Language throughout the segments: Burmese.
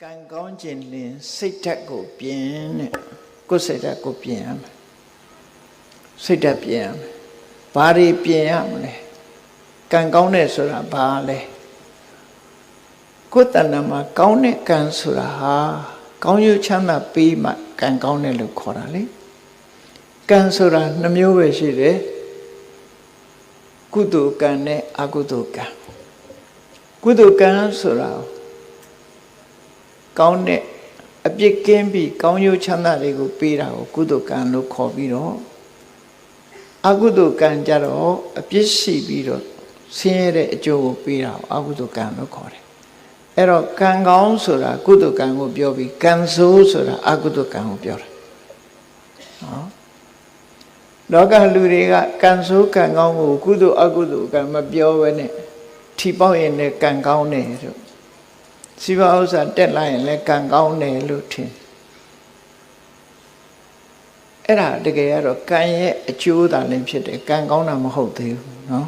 ကံကောင်းခြင်းလင်စိတ်ဓာတ်ကိုပြင်တဲ့ကိုယ်စိတ်ဓာတ်ကိုပြင်ရမယ်စိတ်ဓာတ်ပြင်ရမယ်ဘာတွေပြင်ရမလဲကံကောင်းတဲ့ဆိုတာဘာလဲကိုယ်တဏ္ဍာမှာကောင်းတဲ့ကံဆိုတာဟာကောင်းကျိုးချမ်းသာပေးမှကံကောင်းတယ်လို့ခေါ်တာလေကံဆိုတာနှမျိုးပဲရှိတယ်ကုသိုလ်ကံနဲ့အကုသိုလ်ကံကုသိုလ်ကံဆိုတာကောင်းတဲ့အပြစ်ကင်းပြီးကောင်းကျိုးချမ်းသာတွေကိုပေးတာကိုကုသိုလ်ကံလို့ခေါ်ပြီးတော့အကုသိုလ်ကံကြတော့အပြစ်ရှိပြီးတော့ဆင်းရဲတဲ့အကျိုးကိုပေးတာကိုအကုသိုလ်ကံလို့ခေါ်တယ်အဲ့တော့ကံကောင်းဆိုတာကုသိုလ်ကံကိုပြောပြီးကံဆိုးဆိုတာအကုသိုလ်ကံကိုပြောတာနော်လောကလူတွေကကံဆိုးကံကောင်းကိုကုသိုလ်အကုသိုလ်ကံမပြောဘဲနဲ့ထီပေါက်ရင်လည်းကံကောင်းတယ်လို့စီးပွားဥစ္စာတက်လာရင်လည်းကံကောင်းတယ်လို့ထင်အဲ့ဒါတကယ်ကတော့ကံရဲ့အကျိုးသာလည်းဖြစ်တယ်ကံကောင်းတာမဟုတ်သေးဘူးနော်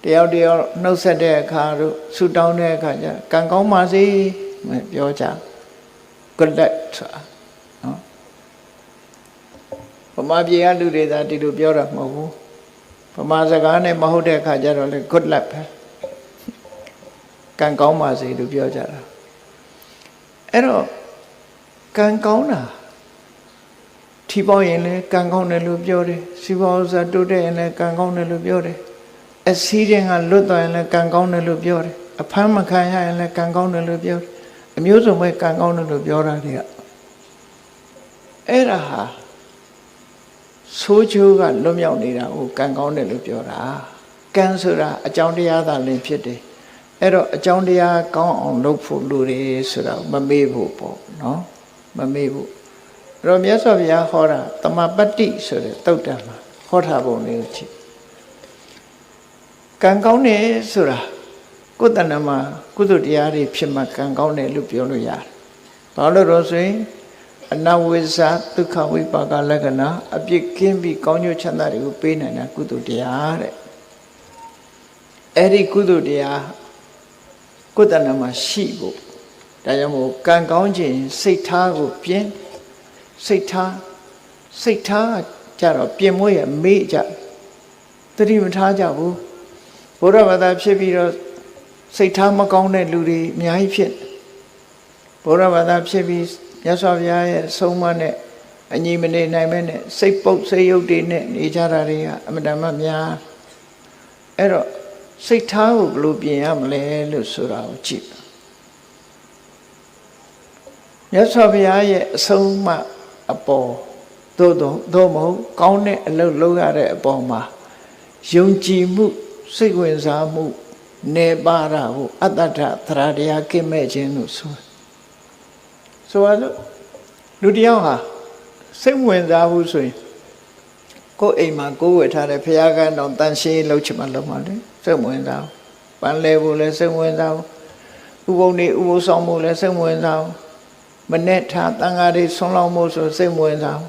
တယောက်တယောက်နှုတ်ဆက်တဲ့အခါတို့ဆူတောင်းတဲ့အခါကျကံကောင်းပါစေပြောကြ good luck ဆိုတာနော်ဗမာပြည်ကလူတွေသာဒီလိုပြောတာမဟုတ်ဘူးဗမာစကားနဲ့မဟုတ်တဲ့အခါကျတော့လေ good luck ပဲကံကောင်းပါစေလို့ပြောကြတာအဲ့တော့ကံကောင်းတာထီပေါက်ရင်လည်းကံကောင်းတယ်လို့ပြောတယ်စီးပွားဥစ္စာတိုးတက်ရင်လည်းကံကောင်းတယ်လို့ပြောတယ်အစည်းရင်ကလွတ်သွားရင်လည်းကံကောင်းတယ်လို့ပြောတယ်အဖမ်းမခံရရင်လည်းကံကောင်းတယ်လို့ပြောတယ်အမျိုးစုံပဲကံကောင်းတယ်လို့ပြောတာတွေကအဲ့ဒါဟာဆိုးချိုးကလွတ်မြောက်နေတာကိုကံကောင်းတယ်လို့ပြောတာကံဆိုတာအကြောင်းတရားသာလင်ဖြစ်တယ်အဲ့တော့အကြောင်းတရားကောင်းအောင်လုပ်ဖို့လူတွေဆိုတာမမေ့ဖို့ပေါ့နော်မမေ့ဖို့အဲ့တော့မြတ်စွာဘုရားဟောတာတမပတ္တိဆိုတဲ့သုတ်တံမှာဟောထားပုံလေးကိုကြည့်ကံကောင်းတယ်ဆိုတာကိုယ်တဏ္ဍာမှာကုသိုလ်တရားတွေဖြစ်မှကံကောင်းတယ်လို့ပြောလို့ရတယ်ဘာလို့လို့ဆိုရင်အနဝိဇ္ဇဒုက္ခဝိပါကလက္ခဏာအပြစ်ကင်းပြီးကောင်းကျိုးချမ်းသာတွေကိုပေးနိုင်တာကုသိုလ်တရားတဲ့အဲ့ဒီကုသိုလ်တရားကိုယ်တဏ္ဍာမှာရှိဖို့ဒါကြောင့်မို့ကံကောင်းခြင်းစိတ်ထားကိုပြင်စိတ်ထားကြတော့ပြင်မွေးရမေ့ကြသတိမထားကြဘူးဘုရားဘာသာဖြစ်ပြီးတော့စိတ်ထားမကောင်းတဲ့လူတွေအများကြီးဖြစ်ဘုရားဘာသာဖြစ်ပြီးမြတ်စွာဘုရားရဲ့ဆုံးမနဲ့အညီမနေနိုင်မဲ့နဲ့စိတ်ပုတ်စိတ်ယုတ်တွေနဲ့နေကြတာတွေကအမှန်တမ်းများအဲ့တော့စိတ်ထားကိုဘယ်လိုပြင်ရမလဲလို့ဆိုတာကိုကြည့်မြတ်စွာဘုရားရဲ့အဆုံးအမအပေါ်သို့မဟုတ်ကောင်းတဲ့အလုပ်လုပ်ရတဲ့အပေါ်မှာယုံကြည်မှုစိတ်ဝင်စားမှုနေပါတာကိုအတ္တထသရတရားကင်းမဲ့ခြင်းလို့ဆိုတော့လူတယောက်ဟာစိတ်ဝင်စားဘူးဆိုရင်ကိုယ်အိမ်မှာကိုယ်ဝယ်ထားတဲ့ဘုရားကန်းတော်တန်ရှင်းလှုပ်ချင်မှလုပ်မှလေစိတ်ဝင်စားပန်းလဲဖို့လည်းစိတ်ဝင်စားဥပုံနေဥပုဆောင်ဖို့လည်းစိတ်ဝင်စားမနဲ့ထားတန်ဃာတွေဆုံးလောင်းဖို့ဆိုစိတ်ဝင်စား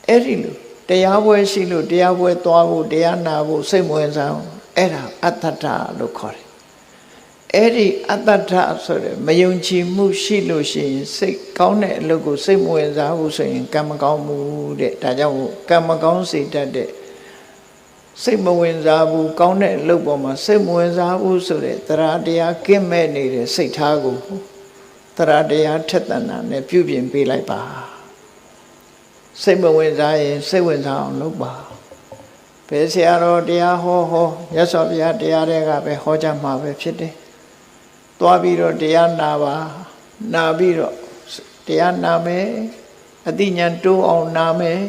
အဲ့ဒီလိုတရားပွဲရှိလို့တရားပွဲသွားဖို့တရားနာဖို့စိတ်ဝင်စားအဲ့ဒါအတ္တထလို့ခေါ်တယ်အဲ့ဒီအတ္တထဆိုတဲ့မယုံကြည်မှုရှိလို့ရှိရင်စိတ်ကောင်းတဲ့အလုပ်ကိုစိတ်မဝင်စားဘူးဆိုရင်ကံမကောင်းဘူးတဲ့ဒါကြောင့်ကံမကောင်းစေတတ်တဲ့စိတ်မဝင်စားဘူးကောင်းတဲ့အလုပ်ပေါ်မှာစိတ်မဝင်စားဘူးဆိုတဲ့တရားတရားကင်းမဲ့နေတဲ့စိတ်ထားကိုတရားတရားထက်သန်တာနဲ့ပြုပြင်ပေးလိုက်ပါစိတ်မဝင်စားရင်စိတ်ဝင်စားအောင်လုပ်ပါဘယ်ဆရာတော်တရားဟောရသော်ဘုရားတရားတွေကပဲဟောကြမှာပဲဖြစ်တယ်သွားပြီးတော့တရားနာပါနာပြီးတော့တရားနာမယ်အသိဉာဏ်တိုးအောင်နာမယ်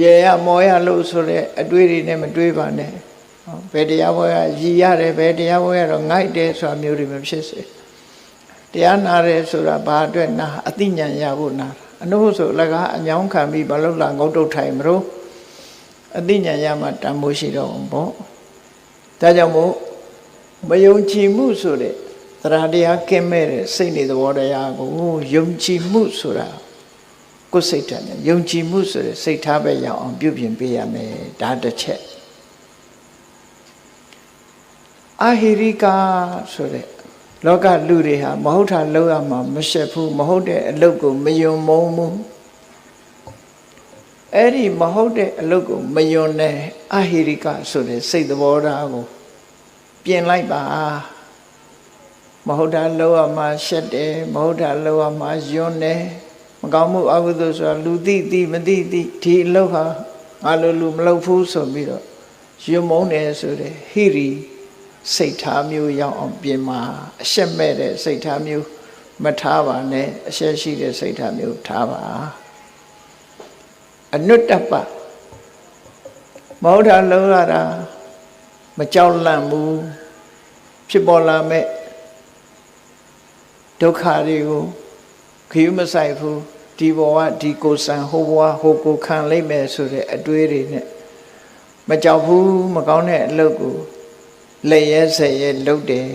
ရေရမောရလို့ဆိုတဲ့အတွေးတွေနဲ့မတွေးပါနဲ့ဘယ်တရားပွဲကရည်ရတယ်ဘယ်တရားပွဲကတော့ငိုက်တယ်ဆိုတာမျိုးတွေမဖြစ်စေတရားနာတယ်ဆိုတာဘာအတွက်နာအသိဉာဏ်ရဖို့နာအနုဆိုလကအညောင်းခံပြီးဘာလို့လာငုတ်တုတ်ထိုင်မလို့အသိဉာဏ်ရမှတန်ဖိုးရှိတော့ပေါ့ဒါကြောင့်မို့မယုံကြည်မှုဆိုတဲ့တရားတရားကင်းမဲ့တဲ့စိတ်နေသဘောတရားကိုယုံကြည်မှုဆိုတာကိုယ်စိတ်ဓာတ်နဲ့ယုံကြည်မှုဆိုတဲ့စိတ်ထားပဲရအောင်ပြုပြင်ပေးရမယ်ဒါတစ်ချက်အာဟိရိကာဆိုတဲ့ လောကလူတွေဟာမဟုတ်တာလုပ်ရမှာမရှက်ဘူးမဟုတ်တဲ့အလုပ်ကိုမယွံမုန်းဘူးအဲ့ဒီမဟုတ်တဲ့အလုပ်ကိုမယွံတဲ့အဟိရိကဆိုတဲ့စိတ်သဘောထားကိုပြင်လိုက်ပါမဟုတ်တာလုပ်ရမှာရှက်တယ်မဟုတ်တာလုပ်ရမှာယွန်းတယ်မကောင်းမှုအကုသိုလ်ဆိုတာလူသိမသိဒီအလုပ်ဟာငါလိုလူမလုပ်ဘူးဆိုပြီးတော့ယွန်းမုန်းတယ်ဆိုတဲ့ဟိရိစိတ်ထားမျိုးရောက်အောင်ပြင်မှာအရှက်မဲ့တဲ့စိတ်ထားမျိုးမထားပါနဲ့အရှက်ရှိတဲ့စိတ်ထားမျိုးထားပါအနုတ္တပမဟုတ်တာလုံးရတာမကြောက်လန့်ဘူးဖြစ်ပေါ်လာမဲ့ဒုက္ခတွေကိုခရီးမဆိုင်ဘူးဒီဘဝဒီကိုယ်ဆံဟိုဘဝဟိုကိုခံလိုက်မယ်ဆိုတဲ့အတွေးတွေနဲ့မကြောက်ဘူးမကောင်းတဲ့အလုပ်ကိုလက်ရဲဆက်ရဲလုပ်တယ်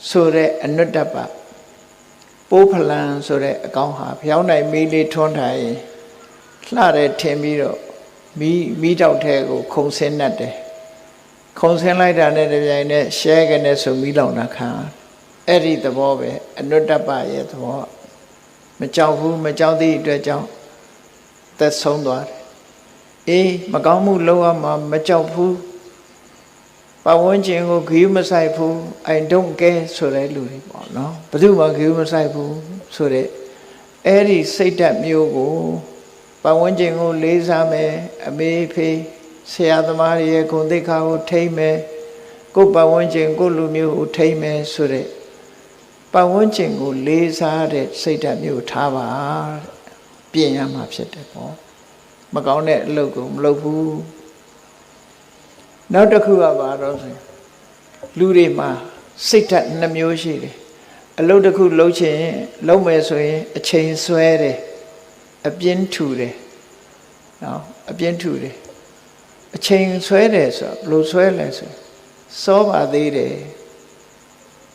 ဆိုတဲ့အနုတ္တပပိုးဖလံဆိုတဲ့အကောင်ဟာဖျောင်းနိုင်မီးလေးထွန်းထားရင်လှတယ်ထင်ပြီးတော့မီးတောက်ထဲကိုခုံဆင်းတတ်တယ်ခုံဆင်းလိုက်တာနဲ့တပြိုင်နက်ရှဲကနေဆိုမီးလောင်တာခံအဲ့ဒီသဘောပဲအနုတ္တပရဲ့သဘောမကြောက်ဘူးမကြောက်သည့်အတွက်ကြောင့်သက်ဆုံးသွားတယ်အေးမကောင်းမှုလုပ်ရမှာမကြောက်ဘူးပတ်ဝန်းကျင်ကိုခရီးမဆိုင်ဘူး I don't care ဆိုတဲ့လူတွေပေါ့နော်ဘယ်သူမှခရီးမဆိုင်ဘူးဆိုတဲ့အဲ့ဒီစိတ်ဓာတ်မျိုးကိုပတ်ဝန်းကျင်ကိုလေးစားမယ်အမေဖေးဆရာသမားတွေရဲ့ဂုဏ်သိက္ခာကိုထိမ့်မယ်ကိုယ်ပတ်ဝန်းကျင်ကိုလူမျိုးကိုထိမ့်မယ်ဆိုတဲ့ပတ်ဝန်းကျင်ကိုလေးစားတဲ့စိတ်ဓာတ်မျိုးထားပါပြင်ရမှာဖြစ်တယ်ပေါ့မကောင်းတဲ့အလုပ်ကိုမလုပ်ဘူးနောက်တစ်ခုကဘာတော့ဆိုလူတွေမှာစိတ်ဓာတ်နှမျိုးရှိတယ်အလုပ်တစ်ခုလုပ်ချင်လုပ်မယ်ဆိုရင်အချိန်ဆွဲတယ်အပြင်းထူတယ်နော်အပြင်းထူတယ်အချိန်ဆွဲတယ်ဆိုဘယ်လိုဆွဲလဲဆိုစောပါသေးတယ်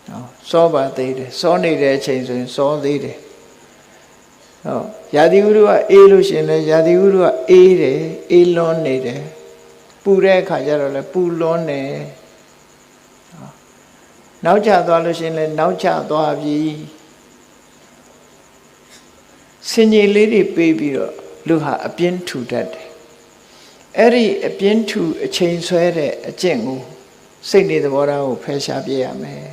နော်စောပါသေးတယ်စောနေတဲ့အချိန်ဆိုရင်စောသေးတယ်ဟောရာသီဥတုကအေးလို့ရှင်လဲရာသီဥတုကအေးတယ်အေးလွန်းနေတယ်ပူတဲ့အခါကျတော့လဲပူလွန်းနေနောက်ကျသွားလို့ရှင်လဲနောက်ကျသွားပြီစင်ကြီးလေးတွေပေးပြီးတော့လူဟာအပြင်းထူတတ်တယ်အဲ့ဒီအပြင်းထူအချိန်ဆွဲတဲ့အကျင့်ကိုစိတ်နေသဘောထားကိုဖယ်ရှားပြရမယ်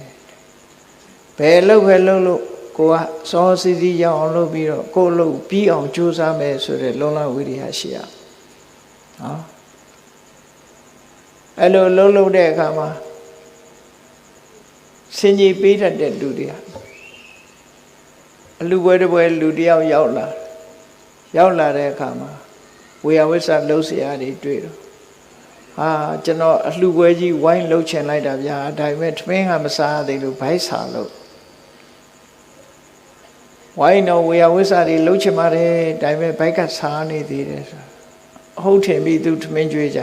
ဘယ်လို့ကိုကစောစီစီရောက်အောင်လုပ်ပြီးတော့ကိုယ်လို့ပြီးအောင်ကြိုးစားမယ်ဆိုတဲ့လုံလဝိရိယရှိရနော်အဲ့လိုလုပ်တဲ့အခါမှာစင်ကြီးပေးတတ်တဲ့လူတွေဟာအလူပွဲတစ်ပွဲလူတယောက်ရောက်လာတဲ့အခါမှာဝေယဝိဆလုံးเสียတွေတွေ့တော့ဟာကျွန်တော်အလှပွဲကြီးဝိုင်းလှုပ်ချင်လိုက်တာဗျာဒါပေမဲ့ထမင်းကမစားသေးလို့ဘိုက်စာလို့ဝိုင်းတော့ဝေယဝိဆတွေလှုပ်ချင်ပါတယ်ဒါပေမဲ့ဘိုက်ကစားနေသေးတယ်ဆိုဟုတ်ထင်ပြီးသူထမင်းကြွေးကြ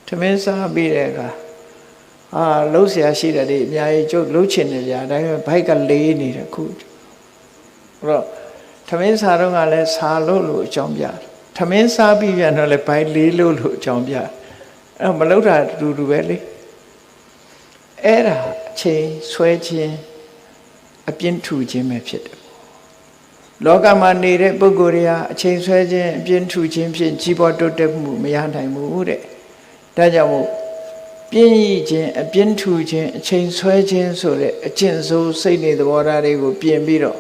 ထမင်းစားပြီးတဲ့အခါလှုပ်เสียရှိတယ်ဒီအများကြီးကျုပ်လှုပ်ချင်တယ်ဗျာဒါပေမဲ့ဘိုက်ကလေးနေတယ်ခုအဲ့တော့ထမင်းစားတော့ကလည်းစားလို့အကြောင်းပြတယ်ထမင်းစားပြီးပြန်တော့လည်းဘိုက်လေးလို့အကြောင်းပြအဲ့မလှုပ်တာတူပဲလေအဲ့ဒါအချိန်ဆွဲခြင်းအပြင်းထူခြင်းပဲဖြစ်တယ်လောကမှာနေတဲ့ပုဂ္ဂိုလ်တွေဟာအချိန်ဆွဲခြင်းအပြင်းထူခြင်းဖြင့်ကြီးပွားတိုးတက်မှုမရနိုင်ဘူးတဲ့ဒါကြောင့်မို့ပြင်းရခြင်းအပြင်းထူခြင်းအချိန်ဆွဲခြင်းဆိုတဲ့အကျင့်ဆိုးစိတ်နေသဘောထားတွေကိုပြင်ပြီးတော့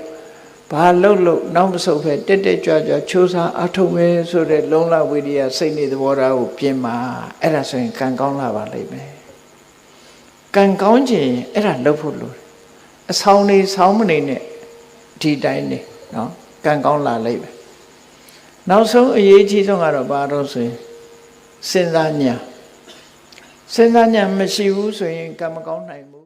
ဘာလို့နောက်မဆုတ်ပဲတက်ကြွချိုးစားအထုံးပဲဆိုတဲ့လုံလဝိရိယစိတ်နေသဘောထားကိုပြင်မှာအဲ့ဒါဆိုရင်ကံကောင်းလာပါလိမ့်မယ်ကံကောင်းခြင်းအဲ့ဒါလုပ်ဖို့လိုတယ်အဆောင်နေဆောင်းမနေနဲ့ဒီတိုင်းနေနော်ကံကောင်းလာလိမ့်မယ်နောက်ဆုံးအရေးကြီးဆုံးကတော့ဘာလို့ဆိုရင်စဉ်းစားဉာဏ်မရှိဘူးဆိုရင်ကံမကောင်းနိုင်ဘူး